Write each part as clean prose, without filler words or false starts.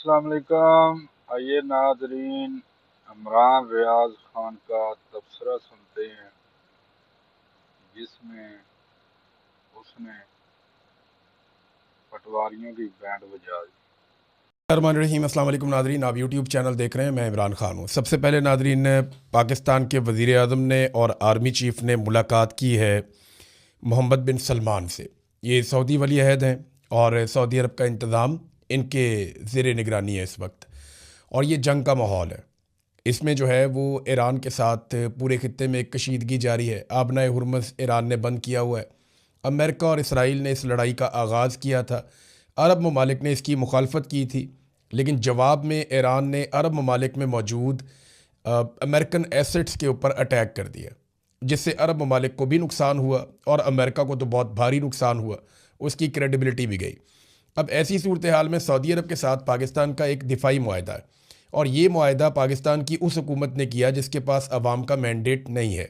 अस्सलाम वालेकुम। आइए नाजरीन, इमरान रियाज खान का तबसरा सुनते हैं जिसमें उसने पटवारियों की बैंड बजा दी। रहीम अस्सलाम वालेकुम नादरीन, आप यूट्यूब चैनल देख रहे हैं। मैं इमरान खान हूँ। सबसे पहले नादरीन, पाकिस्तान के वज़ीर आज़म ने और आर्मी चीफ़ ने मुलाकात की है मोहम्मद बिन सलमान से। ये सऊदी वली अहद हैं और सऊदी अरब का इंतज़ाम इनके ज़ेर निगरानी है इस वक्त, और ये जंग का माहौल है। इसमें जो है वो ईरान के साथ पूरे खित्ते में एक कशीदगी जारी है। आबनाए हुर्मुज़ ईरान ने बंद किया हुआ है। अमेरिका और इसराइल ने इस लड़ाई का आगाज़ किया था। अरब ममालिक ने इसकी मुखालफत की थी, लेकिन जवाब में ईरान ने अरब ममालिक में मौजूद अमेरिकन एसेट्स के ऊपर अटैक कर दिया, जिससे अरब ममालिक को भी नुकसान हुआ और अमेरिका को तो बहुत भारी नुकसान हुआ, उसकी क्रेडिबिलिटी भी गई। अब ऐसी सूरत हाल में सऊदी अरब के साथ पाकिस्तान का एक दिफाई मुआहदा है, और ये मुआहदा पाकिस्तान की उस हुकूमत ने किया जिसके पास अवाम का मैंडेट नहीं है,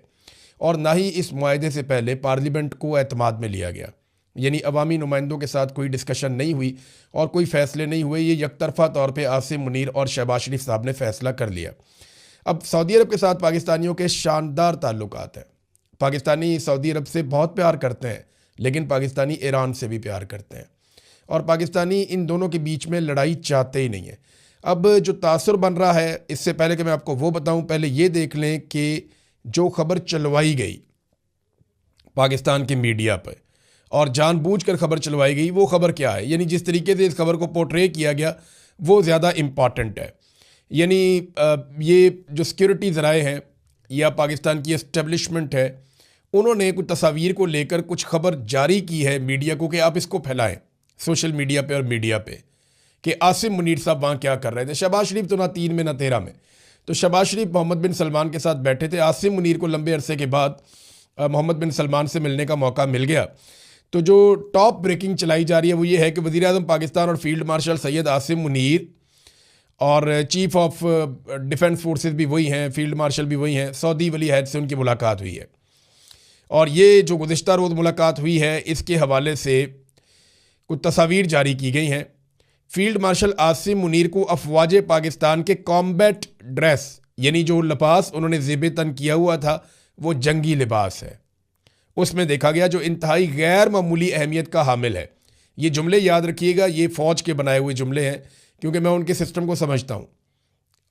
और ना ही इस मुआहदे से पहले पार्लियामेंट को एतमाद में लिया गया। यानी अवामी नुमाइंदों के साथ कोई डिस्कशन नहीं हुई और कोई फ़ैसले नहीं हुए। ये यकतरफ़ा तौर पे आसिम मुनीर और शहबाज शरीफ साहब ने फ़ैसला कर लिया। अब सऊदी अरब के साथ पाकिस्तानियों के शानदार ताल्लुकात हैं। पाकिस्तानी सऊदी अरब से बहुत प्यार करते हैं, लेकिन पाकिस्तानी ईरान से भी प्यार करते हैं, और पाकिस्तानी इन दोनों के बीच में लड़ाई चाहते ही नहीं है। अब जो तासुर बन रहा है, इससे पहले कि मैं आपको वो बताऊं, पहले ये देख लें कि जो खबर चलवाई गई पाकिस्तान के मीडिया पर और जानबूझकर खबर चलवाई गई, वो खबर क्या है। यानी जिस तरीके से इस खबर को पोर्ट्रे किया गया वो ज़्यादा इम्पॉर्टेंट है। यानी ये जो सिक्योरिटी ज़राए हैं या पाकिस्तान की इस्टेब्लिशमेंट है, उन्होंने कुछ तस्वीर को लेकर कुछ खबर जारी की है मीडिया को कि आप इसको फैलाएं सोशल मीडिया पे और मीडिया पे, कि आसिम मुनीर साहब वहाँ क्या कर रहे थे। शहबाज शरीफ तो ना 3 में ना 13 में। तो शहबाज शरीफ मोहम्मद बिन सलमान के साथ बैठे थे। आसिम मुनीर को लंबे अरसे के बाद मोहम्मद बिन सलमान से मिलने का मौका मिल गया। तो जो टॉप ब्रेकिंग चलाई जा रही है वो ये है कि वज़ीर आज़म पाकिस्तान और फील्ड मार्शल सैयद आसिम मुनीर और चीफ ऑफ डिफेंस फोर्सेस भी वही हैं, फील्ड मार्शल भी वही हैं, सऊदी वली अहद से उनकी मुलाकात हुई है। और ये जो गुज़िश्ता रोज़ मुलाकात हुई है, इसके हवाले से कुछ तस्वीर जारी की गई हैं। फील्ड मार्शल आसिम मुनीर को अफवाज पाकिस्तान के कॉम्बैट ड्रेस, यानी जो लिबास उन्होंने ज़ेब तन किया हुआ था वो जंगी लिबास है, उसमें देखा गया, जो इंतहाई गैर मामूली अहमियत का हामिल है। ये जुमले याद रखिएगा, ये फ़ौज के बनाए हुए जुमले हैं, क्योंकि मैं उनके सिस्टम को समझता हूँ।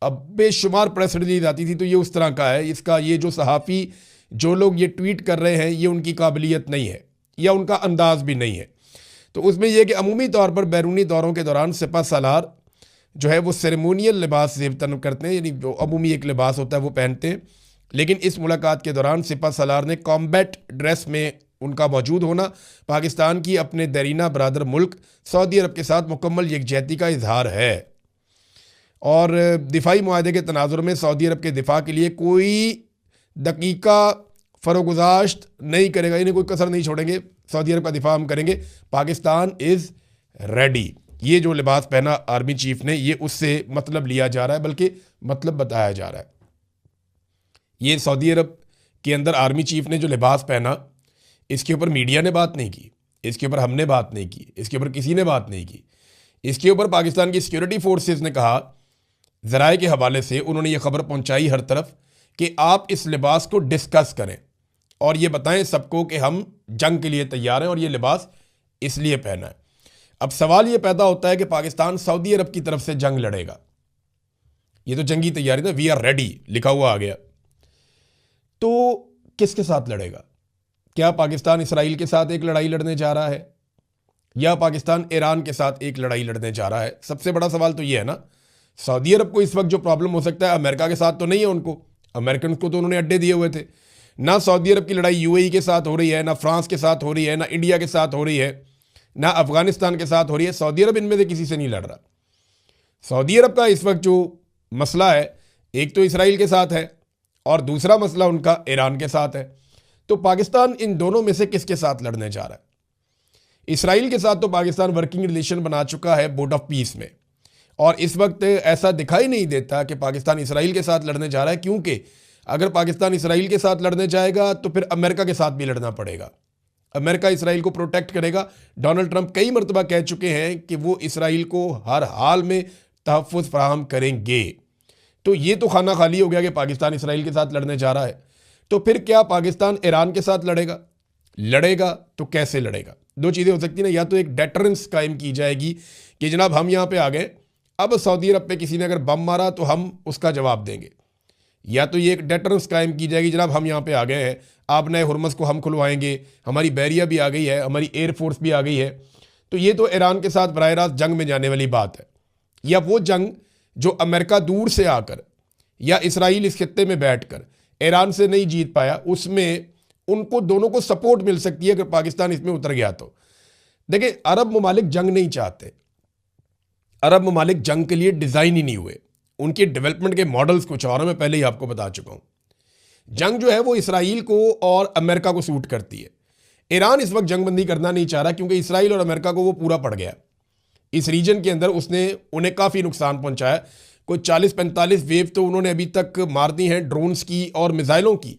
अब बेशुमार प्रेस रिलीज आती थी तो ये उस तरह का है। इसका ये जो सहाफ़ी, जो लोग ये ट्वीट कर रहे हैं, ये उनकी काबिलियत नहीं है या उनका अंदाज भी नहीं है। तो उसमें यह कि अमूमी तौर पर बैरूनी दौरों के दौरान सिपा सालार जो है वो सेरेमोनियल लिबास ज़ेब तन करते हैं, यानी जो अमूमी एक लिबास होता है वो पहनते हैं। लेकिन इस मुलाकात के दौरान सिपा सालार ने कॉम्बैट ड्रेस में उनका मौजूद होना पाकिस्तान की अपने दरीना बरादर मुल्क सऊदी अरब के साथ मुकम्मल यकजहती का इजहार है। और दिफाई मुआहदे के तनाजुर में सऊदी अरब के दिफा के लिए कोई दकीका फरोगुजाश्त नहीं करेगा, इन्हें कोई कसर नहीं छोड़ेंगे। सऊदी अरब का दिफा हम करेंगे। Pakistan is ready. ये जो लिबास पहना आर्मी चीफ ने, ये उससे मतलब लिया जा रहा है, बल्कि मतलब बताया जा रहा है। ये सऊदी अरब के अंदर आर्मी चीफ ने जो लिबास पहना, इसके ऊपर मीडिया ने बात नहीं की, इसके ऊपर हमने बात नहीं की, इसके ऊपर किसी ने बात नहीं की। इसके ऊपर पाकिस्तान की सिक्योरिटी फोर्सेस ने कहा, ज़राए के हवाले से उन्होंने ये खबर पहुंचाई हर तरफ कि आप इस लिबास को डिस्कस करें और ये बताएं सबको कि हम जंग के लिए तैयार हैं और ये लिबास इसलिए पहना है। अब सवाल ये पैदा होता है कि पाकिस्तान सऊदी अरब की तरफ से जंग लड़ेगा, ये तो जंगी तैयारी था, वी आर रेडी लिखा हुआ आ गया, तो किसके साथ लड़ेगा? क्या पाकिस्तान इसराइल के साथ एक लड़ाई लड़ने जा रहा है या पाकिस्तान ईरान के साथ एक लड़ाई लड़ने जा रहा है? सबसे बड़ा सवाल तो ये है ना। सऊदी अरब को इस वक्त जो प्रॉब्लम हो सकता है, अमेरिका के साथ तो नहीं है। उनको, अमेरिकन को तो उन्होंने अड्डे दिए हुए थे। ना सऊदी अरब की लड़ाई यूएई के साथ हो रही है, ना फ्रांस के साथ हो रही है, ना इंडिया के साथ हो रही है, ना अफगानिस्तान के साथ हो रही है। सऊदी अरब इनमें से किसी से नहीं लड़ रहा। सऊदी अरब का इस वक्त जो मसला है, एक तो इसराइल के साथ है और दूसरा मसला उनका ईरान के साथ है। तो पाकिस्तान इन दोनों में से किसके साथ लड़ने जा रहा है? इसराइल के साथ तो पाकिस्तान वर्किंग रिलेशन बना चुका है बोर्ड ऑफ पीस में, और इस वक्त ऐसा दिखाई नहीं देता कि पाकिस्तान इसराइल के साथ लड़ने जा रहा है, क्योंकि अगर पाकिस्तान इसराइल के साथ लड़ने जाएगा तो फिर अमेरिका के साथ भी लड़ना पड़ेगा। अमेरिका इसराइल को प्रोटेक्ट करेगा। डोनाल्ड ट्रंप कई मरतबा कह चुके हैं कि वो इसराइल को हर हाल में तहफ़्फ़ुज़ फ़राहम करेंगे। तो ये तो खाना खाली हो गया कि पाकिस्तान इसराइल के साथ लड़ने जा रहा है। तो फिर क्या पाकिस्तान ईरान के साथ लड़ेगा? लड़ेगा तो कैसे लड़ेगा? दो चीज़ें हो सकती हैं ना, या तो एक डेटरेंस कायम की जाएगी कि जनाब हम यहाँ पे आ गए, अब सऊदी अरब पे किसी ने अगर बम मारा तो हम उसका जवाब देंगे, या तो ये एक डेटरेंस कायम की जाएगी, जनाब हम यहाँ पे आ गए हैं, आप नए हुरमस को हम खुलवाएंगे, हमारी बैरिया भी आ गई है, हमारी एयरफोर्स भी आ गई है। तो ये तो ईरान के साथ बराह रास्त जंग में जाने वाली बात है। या वो जंग जो अमेरिका दूर से आकर या इसराइल इस खित्ते में बैठकर ईरान से नहीं जीत पाया, उसमें उनको दोनों को सपोर्ट मिल सकती है अगर पाकिस्तान इसमें उतर गया तो। देखिए, अरब ममालिक जंग नहीं चाहते, अरब ममालिक जंग के लिए डिज़ाइन ही नहीं हुए, उनके डेवलपमेंट के मॉडल्स कुछ और हैं, मैं पहले ही आपको बता चुका हूँ। जंग जो है वो इसराइल को और अमेरिका को सूट करती है। ईरान इस वक्त जंगबंदी करना नहीं चाह रहा क्योंकि इसराइल और अमेरिका को वो पूरा पड़ गया। इस रीजन के अंदर उसने उन्हें काफ़ी नुकसान पहुंचाया। कोई 40-45 वेव तो उन्होंने अभी तक मार दी हैं ड्रोन्स की और मिसाइलों की,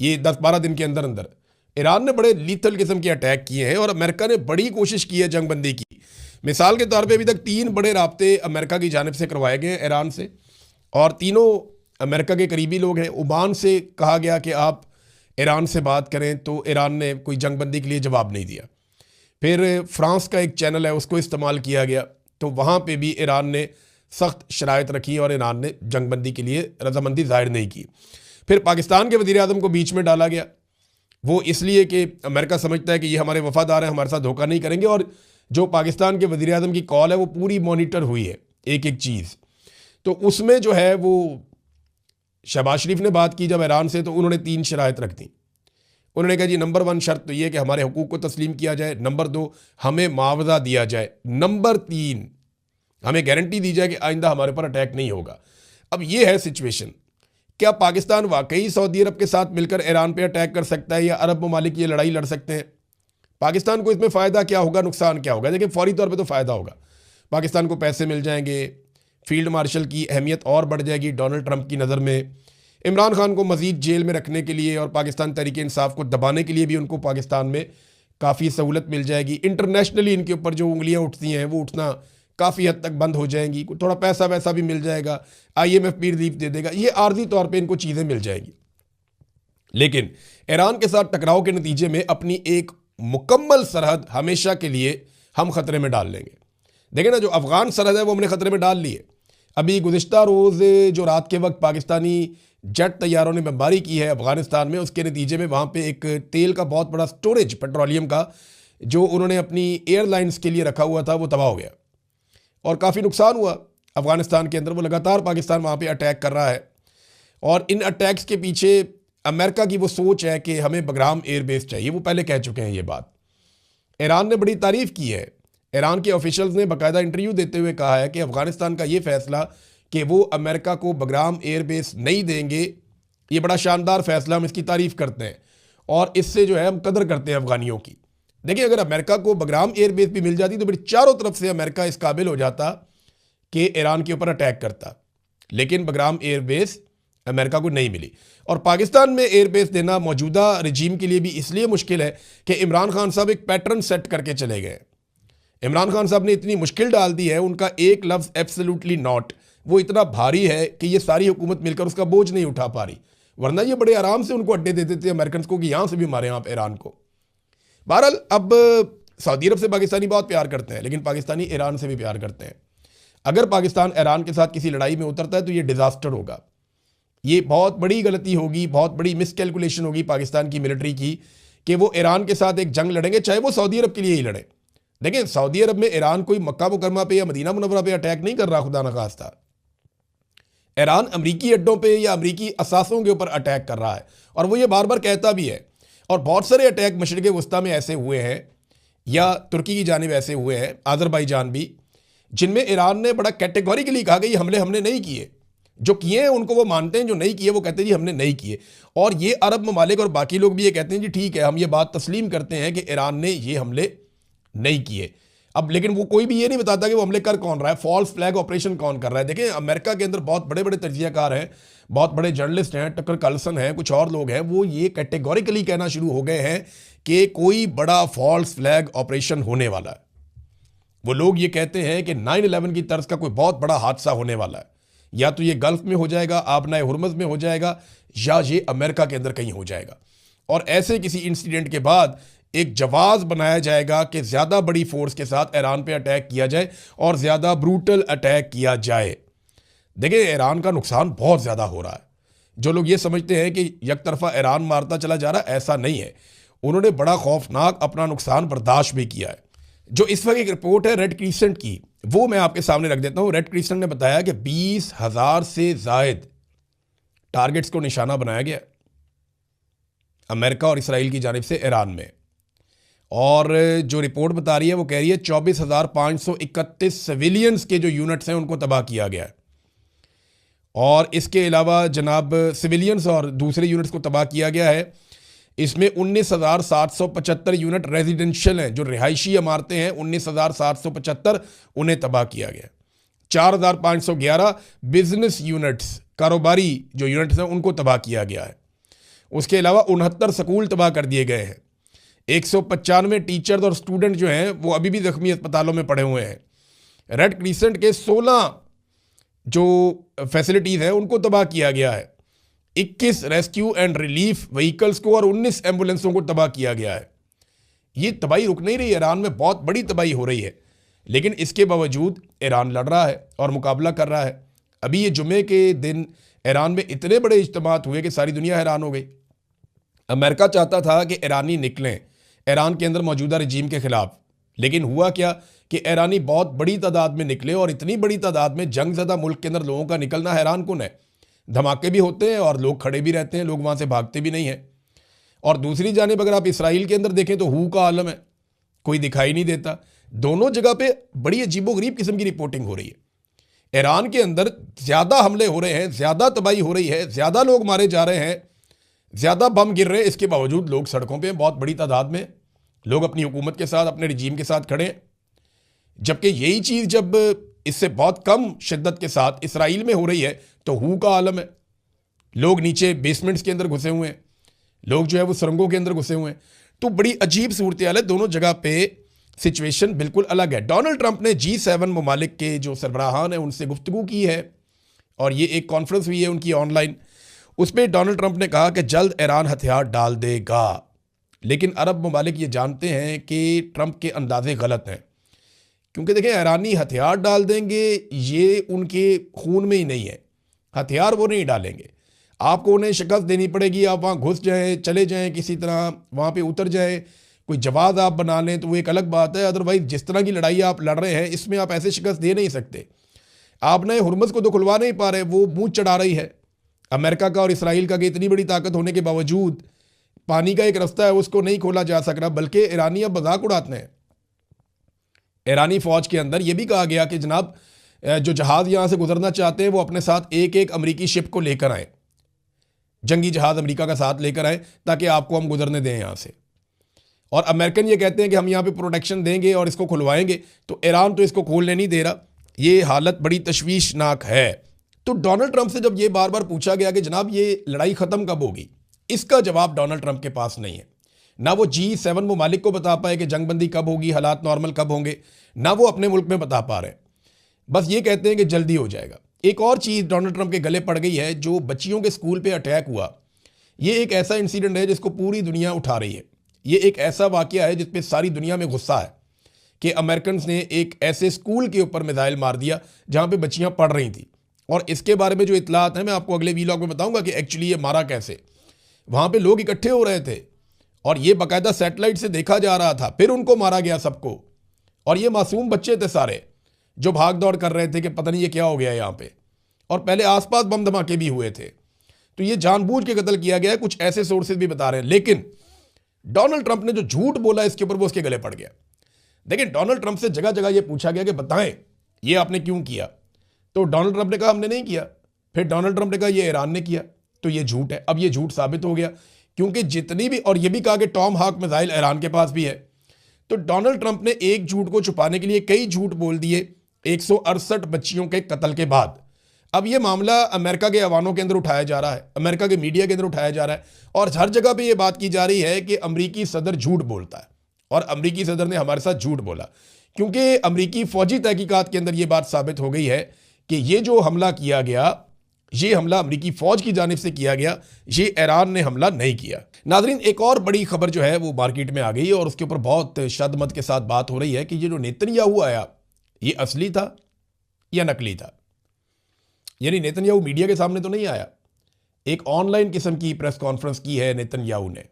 ये 10-12 दिन के अंदर अंदर। ईरान ने बड़े लीथल किस्म के अटैक किए हैं और अमेरिका ने बड़ी कोशिश की है जंगबंदी की। मिसाल के तौर पे अभी तक 3 बड़े राब्ते अमेरिका की जानिब से करवाए गए हैं ईरान से, और तीनों अमेरिका के करीबी लोग हैं। ओमान से कहा गया कि आप ईरान से बात करें, तो ईरान ने कोई जंगबंदी के लिए जवाब नहीं दिया। फिर फ्रांस का एक चैनल है, उसको इस्तेमाल किया गया, तो वहाँ पे भी ईरान ने सख्त शराइत रखी और ईरान ने जंगबंदी के लिए रजामंदी जाहिर नहीं की। फिर पाकिस्तान के वज़ीर आज़म को बीच में डाला गया, वो इसलिए कि अमेरिका समझता है कि ये हमारे वफादार हैं, हमारे साथ धोखा नहीं करेंगे, और जो पाकिस्तान के वज़ीर आज़म की कॉल है वो पूरी मॉनिटर हुई है, एक एक चीज़। तो उसमें जो है वो शहबाज शरीफ ने बात की जब ईरान से, तो उन्होंने 3 शराइत रख दी। उन्होंने कहा जी नंबर 1 शर्त तो ये कि हमारे हुकूक को तस्लीम किया जाए, नंबर 2 हमें मुआवजा दिया जाए, नंबर 3 हमें गारंटी दी जाए कि आइंदा हमारे पर अटैक नहीं होगा। अब ये है सिचुएशन। क्या पाकिस्तान वाकई सऊदी अरब के साथ मिलकर ईरान पे अटैक कर सकता है, या अरब ममालिक ये लड़ाई लड़ सकते हैं? पाकिस्तान को इसमें फ़ायदा क्या होगा, नुकसान क्या होगा? देखिए, फौरी तौर पे तो फ़ायदा होगा, पाकिस्तान को पैसे मिल जाएंगे, फील्ड मार्शल की अहमियत और बढ़ जाएगी डोनाल्ड ट्रंप की नज़र में, इमरान खान को मज़ीद जेल में रखने के लिए और पाकिस्तान तहरीक इंसाफ को दबाने के लिए भी उनको पाकिस्तान में काफ़ी सहूलत मिल जाएगी। इंटरनेशनली इनके ऊपर जो उंगलियां उठती हैं वो उठना काफ़ी हद तक बंद हो जाएंगी, थोड़ा पैसा वैसा भी मिल जाएगा, IMF भी रिलीफ दे देगा, ये आर्जी तौर पे इनको चीज़ें मिल जाएंगी। लेकिन ईरान के साथ टकराव के नतीजे में अपनी एक मुकम्मल सरहद हमेशा के लिए हम ख़तरे में डाल लेंगे। देखें ना, जो अफ़गान सरहद है वो हमने ख़तरे में डाल ली है। अभी गुज़िश्ता रोज़ जो रात के वक्त पाकिस्तानी जेट तैयारों ने बमबारी की है अफ़गानिस्तान में, उसके नतीजे में वहाँ पे एक तेल का बहुत बड़ा स्टोरेज पेट्रोलियम का जो उन्होंने अपनी एयरलाइंस के लिए रखा हुआ था वो तबाह हो गया और काफ़ी नुकसान हुआ अफ़गानिस्तान के अंदर। वो लगातार पाकिस्तान वहाँ पे अटैक कर रहा है, और इन अटैक्स के पीछे अमेरिका की वो सोच है कि हमें बगराम एयरबेस चाहिए। वो पहले कह चुके हैं ये बात। ईरान ने बड़ी तारीफ़ की है, ईरान के ऑफिशियल्स ने बाकायदा इंटरव्यू देते हुए कहा है कि अफ़गानिस्तान का ये फ़ैसला कि वो अमेरिका को बगराम एयरबेस नहीं देंगे, ये बड़ा शानदार फ़ैसला, हम इसकी तारीफ़ करते हैं और इससे जो है हम कदर करते हैं अफ़गानियों की। देखिए, अगर अमेरिका को बगराम एयरबेस भी मिल जाती तो फिर चारों तरफ से अमेरिका इस काबिल हो जाता कि ईरान के ऊपर अटैक करता, लेकिन बगराम एयरबेस अमेरिका को नहीं मिली। और पाकिस्तान में एयरबेस देना मौजूदा रजीम के लिए भी इसलिए मुश्किल है कि इमरान खान साहब एक पैटर्न सेट करके चले गए। इमरान खान साहब ने इतनी मुश्किल डाल दी है, उनका एक लफ्ज़ एब्सोल्युटली नॉट वो इतना भारी है कि ये सारी हुकूमत मिलकर उसका बोझ नहीं उठा पा रही, वरना ये बड़े आराम से उनको अड्डे देते थे अमेरिकन को कि यहाँ से भी मारे आप ईरान को। बहरहाल, अब सऊदी अरब से पाकिस्तानी बहुत प्यार करते हैं, लेकिन पाकिस्तानी ईरान से भी प्यार करते हैं। अगर पाकिस्तान ईरान के साथ किसी लड़ाई में उतरता है तो ये डिज़ास्टर होगा, ये बहुत बड़ी गलती होगी, बहुत बड़ी मिसकैलकुलेशन होगी पाकिस्तान की मिलिट्री की कि वो ईरान के साथ एक जंग लड़ेंगे, चाहे वो सऊदी अरब के लिए ही लड़े। देखिए, सऊदी अरब में ईरान कोई मक्का मुकरमा पे या मदीना मुनव्वरा पे अटैक नहीं कर रहा, खुदा न खास्ता। ईरान अमरीकी अड्डों पे या अमरीकी असासों के ऊपर अटैक कर रहा है, और वो ये बार बार कहता भी है। और बहुत सारे अटैक मशरिक़ वस्ता में ऐसे हुए हैं, या तुर्की की जानिब ऐसे हुए हैं, आज़रबाईजान भी, जिनमें ईरान ने बड़ा कैटेगोरिकली कहा कि ये हमले हमने नहीं किए। जो किए हैं उनको वो मानते हैं, जो नहीं किए वो कहते हैं जी हमने नहीं किए। और ये अरब ममालिक और बाकी लोग भी ये कहते हैं जी ठीक है, हम ये बात तस्लीम करते हैं कि ईरान ने ये हमले नहीं किए। अब लेकिन वो कोई भी ये नहीं बताता कि वो हमले कर कौन रहा है, फॉल्स फ्लैग ऑपरेशन कौन कर रहा है। देखें, अमेरिका के अंदर बहुत बड़े बड़े तजियाकार हैं, बहुत बड़े जर्नलिस्ट हैं, टकर कार्लसन हैं, कुछ और लोग हैं, वो ये कैटेगोरिकली कहना शुरू हो गए हैं कि कोई बड़ा फॉल्स फ्लैग ऑपरेशन होने वाला है। वो लोग ये कहते हैं कि 9/11 की तर्ज का कोई बहुत बड़ा हादसा होने वाला है, या तो ये गल्फ में हो जाएगा, आबनाए हुर्मुज़ में हो जाएगा, या ये अमेरिका के अंदर कहीं हो जाएगा। और ऐसे किसी इंसिडेंट के बाद एक जवाब बनाया जाएगा कि ज़्यादा बड़ी फोर्स के साथ ईरान पे अटैक किया जाए और ज़्यादा ब्रूटल अटैक किया जाए। देखिए, ईरान का नुकसान बहुत ज़्यादा हो रहा है। जो लोग ये समझते हैं कि एक तरफा ईरान मारता चला जा रहा है, ऐसा नहीं है। उन्होंने बड़ा खौफनाक अपना नुकसान बर्दाश्त भी किया है। जो इस वक्त एक रिपोर्ट है रेड क्रिसेंट की, वो मैं आपके सामने रख देता हूँ। रेड क्रिसेंट ने बताया कि 20,000 से जायद टारगेट्स को निशाना बनाया गया अमेरिका और इसराइल की जानिब से ईरान में। और जो रिपोर्ट बता रही है वो कह रही है 24,531 सिविलियंस के जो यूनिट्स हैं उनको तबाह किया गया है। और इसके अलावा जनाब सिविलियंस और दूसरे यूनिट्स को तबाह किया गया है। इसमें 19,775 यूनिट रेजिडेंशियल हैं, जो रिहायशी इमारतें हैं 19,775 उन्हें तबाह किया गया। 4,511 बिजनेस यूनिट्स, कारोबारी जो यूनिट्स हैं उनको तबाह किया गया है। उसके अलावा 69 स्कूल तबाह कर दिए गए हैं। 195 टीचर्स और स्टूडेंट जो हैं वो अभी भी जख्मी अस्पतालों में पड़े हुए हैं। रेड क्रिसेंट के 16 जो फैसिलिटीज़ हैं उनको तबाह किया गया है। 21 रेस्क्यू एंड रिलीफ व्हीकल्स को और 19 एम्बुलेंसों को तबाह किया गया है। ये तबाही रुक नहीं रही, ईरान में बहुत बड़ी तबाही हो रही है, लेकिन इसके बावजूद ईरान लड़ रहा है और मुकाबला कर रहा है। अभी ये जुमे के दिन ईरान में इतने बड़े इज्तिमात हुए कि सारी दुनिया हैरान हो गई। अमेरिका चाहता था कि ईरानी निकलें ईरान के अंदर मौजूदा रजीम के खिलाफ, लेकिन हुआ क्या कि ईरानी बहुत बड़ी तादाद में निकले, और इतनी बड़ी तादाद में जंग ज़दा मुल्क के अंदर लोगों का निकलना हैरान कुन है। धमाके भी होते हैं और लोग खड़े भी रहते हैं, लोग वहाँ से भागते भी नहीं हैं। और दूसरी जानिब अगर आप इसराइल के अंदर देखें तो हू का आलम है, कोई दिखाई नहीं देता। दोनों जगह पे बड़ी अजीबोगरीब किस्म की रिपोर्टिंग हो रही है। ईरान के अंदर ज़्यादा हमले हो रहे हैं, ज़्यादा तबाही हो रही है, ज़्यादा लोग मारे जा रहे हैं, ज़्यादा बम गिर रहे हैं, इसके बावजूद लोग सड़कों पे बहुत बड़ी तादाद में लोग अपनी हुकूमत के साथ, अपने रजीम के साथ खड़े हैं। जबकि यही चीज़ जब इससे बहुत कम शिद्दत के साथ इसराइल में हो रही है तो हू का आलम है। लोग नीचे बेसमेंट्स के अंदर घुसे हुए हैं, लोग जो है वो सुरंगों के अंदर घुसे हुए हैं। तो बड़ी अजीब सूरत हाल है, दोनों जगह पे सिचुएशन बिल्कुल अलग है। डोनाल्ड ट्रंप ने G7 ममालिक के जो सरबराहान हैं उनसे गुफ्तगू की है, और ये एक कॉन्फ्रेंस हुई है उनकी ऑनलाइन। उसमें डोनाल्ड ट्रंप ने कहा कि जल्द ईरान हथियार डाल देगा, लेकिन अरब ममालिक ये जानते हैं कि ट्रंप के अंदाजे गलत हैं। क्योंकि देखें, ईरानी हथियार डाल देंगे ये उनके खून में ही नहीं है, हथियार वो नहीं डालेंगे। आपको उन्हें शिकस्त देनी पड़ेगी, आप वहाँ घुस जाएं, चले जाएं, किसी तरह वहाँ पे उतर जाएं, कोई जवाब आप बना लें तो वो एक अलग बात है। अदरवाइज जिस तरह की लड़ाई आप लड़ रहे हैं इसमें आप ऐसे शिकस्त दे नहीं सकते। आपने हुर्मुज़ को तो खुलवा नहीं पा रहे, वो मुँह चढ़ा रही है अमेरिका का और इसराइल का कि इतनी बड़ी ताकत होने के बावजूद पानी का एक रास्ता है उसको नहीं खोला जा सक रहा, बल्कि ईरानी अब मजाक उड़ाते हैं। ईरानी फ़ौज के अंदर यह भी कहा गया कि जनाब जो जहाज़ यहाँ से गुजरना चाहते हैं वो अपने साथ एक एक अमरीकी शिप को लेकर आए, जंगी जहाज़ अमेरिका का साथ लेकर आए ताकि आपको हम गुजरने दें यहाँ से। और अमेरिकन ये कहते हैं कि हम यहाँ पे प्रोटेक्शन देंगे और इसको खुलवाएंगे, तो ईरान तो इसको खोलने नहीं दे रहा। ये हालत बड़ी तशवीशनाक है। तो डोनाल्ड ट्रंप से जब ये बार बार पूछा गया कि जनाब ये लड़ाई ख़त्म कब होगी, इसका जवाब डोनाल्ड ट्रंप के पास नहीं है। ना वो G7 ममालिक को बता पाए कि जंगबंदी कब होगी, हालात नॉर्मल कब होंगे, ना वो अपने मुल्क में बता पा रहे हैं। बस ये कहते हैं कि जल्दी हो जाएगा। एक और चीज़ डोनाल्ड ट्रंप के गले पड़ गई है, जो बच्चियों के स्कूल पे अटैक हुआ। ये एक ऐसा इंसिडेंट है जिसको पूरी दुनिया उठा रही है। ये एक ऐसा वाक़या है जिस पे सारी दुनिया में गुस्सा है कि अमेरिकन ने एक ऐसे स्कूल के ऊपर मिसाइल मार दिया जहाँ पे बच्चियाँ पढ़ रही थी। और इसके बारे में जो इतलात हैं मैं आपको अगले वीलॉग में बताऊँगा कि एक्चुअली ये मारा कैसे। वहाँ पर लोग इकट्ठे हो रहे थे और ये बाकायदा सैटेलाइट से देखा जा रहा था, फिर उनको मारा गया सबको। और ये मासूम बच्चे थे सारे जो भाग दौड़ कर रहे थे कि पता नहीं ये क्या हो गया यहाँ पे, और पहले आसपास बम धमाके भी हुए थे। तो ये जानबूझ के कत्ल किया गया है, कुछ ऐसे सोर्सेज भी बता रहे हैं। लेकिन डोनाल्ड ट्रंप ने जो झूठ बोला इसके ऊपर वो उसके गले पड़ गया। देखिए, डोनाल्ड ट्रंप से जगह जगह ये पूछा गया कि बताएं ये आपने क्यों किया, तो डोनाल्ड ट्रंप ने कहा हमने नहीं किया। फिर डोनाल्ड ट्रंप ने कहा ये ईरान ने किया, तो ये झूठ है। अब ये झूठ साबित हो गया, क्योंकि जितनी भी, और ये भी कहा कि टॉम हॉक मिसाइल ईरान के पास भी है। तो डोनाल्ड ट्रंप ने एक झूठ को छुपाने के लिए कई झूठ बोल दिए 168 बच्चियों के कत्ल के बाद। अब ये मामला अमेरिका के अवानों के अंदर उठाया जा रहा है, अमेरिका के मीडिया के अंदर उठाया जा रहा है, और हर जगह पे ये बात की जा रही है कि अमेरिकी सदर झूठ बोलता है और अमेरिकी सदर ने हमारे साथ झूठ बोला। क्योंकि अमरीकी फ़ौजी तहकीकात के अंदर ये बात साबित हो गई है कि ये जो हमला किया गया, ये हमला अमरीकी फ़ौज की जानिब से किया गया, ये ईरान ने हमला नहीं किया। नाज़रीन, एक और बड़ी खबर जो है वो मार्केट में आ गई है और उसके ऊपर बहुत शद्दमत के साथ बात हो रही है कि ये जो नेतन्याहू आया, ये असली था या नकली था। यानी नेतन्याहू मीडिया के सामने तो नहीं आया, एक ऑनलाइन किस्म की प्रेस कॉन्फ्रेंस की है नेतन्याहू ने।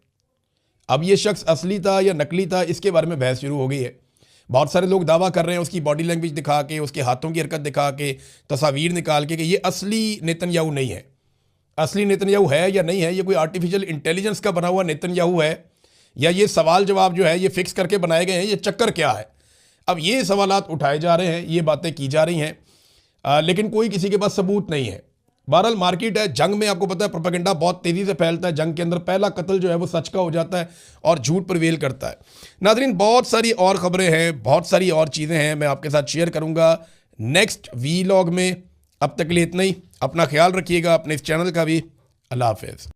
अब ये शख्स असली था या नकली था, इसके बारे में बहस शुरू हो गई है। बहुत सारे लोग दावा कर रहे हैं उसकी बॉडी लैंग्वेज दिखा के, उसके हाथों की हरकत दिखा के, तस्वीर निकाल के कि ये असली नेतन्याहू नहीं है। असली नेतन्याहू है या नहीं है, ये कोई आर्टिफिशियल इंटेलिजेंस का बना हुआ नेतन्याहू है या ये सवाल जवाब जो है ये फिक्स करके बनाए गए हैं, ये चक्कर क्या है? अब ये सवालात उठाए जा रहे हैं, ये बातें की जा रही हैं, लेकिन कोई किसी के पास सबूत नहीं है। बहरहाल मार्केट है, जंग में आपको पता है प्रोपेगेंडा बहुत तेज़ी से फैलता है। जंग के अंदर पहला कत्ल जो है वो सच का हो जाता है और झूठ प्रिवेल करता है। नाज़रीन, बहुत सारी और ख़बरें हैं, बहुत सारी और चीज़ें हैं, मैं आपके साथ शेयर करूँगा नेक्स्ट वीलॉग में। अब तक के लिए इतना ही। अपना ख्याल रखिएगा, अपने इस चैनल का भी। अल्लाह हाफ़िज़।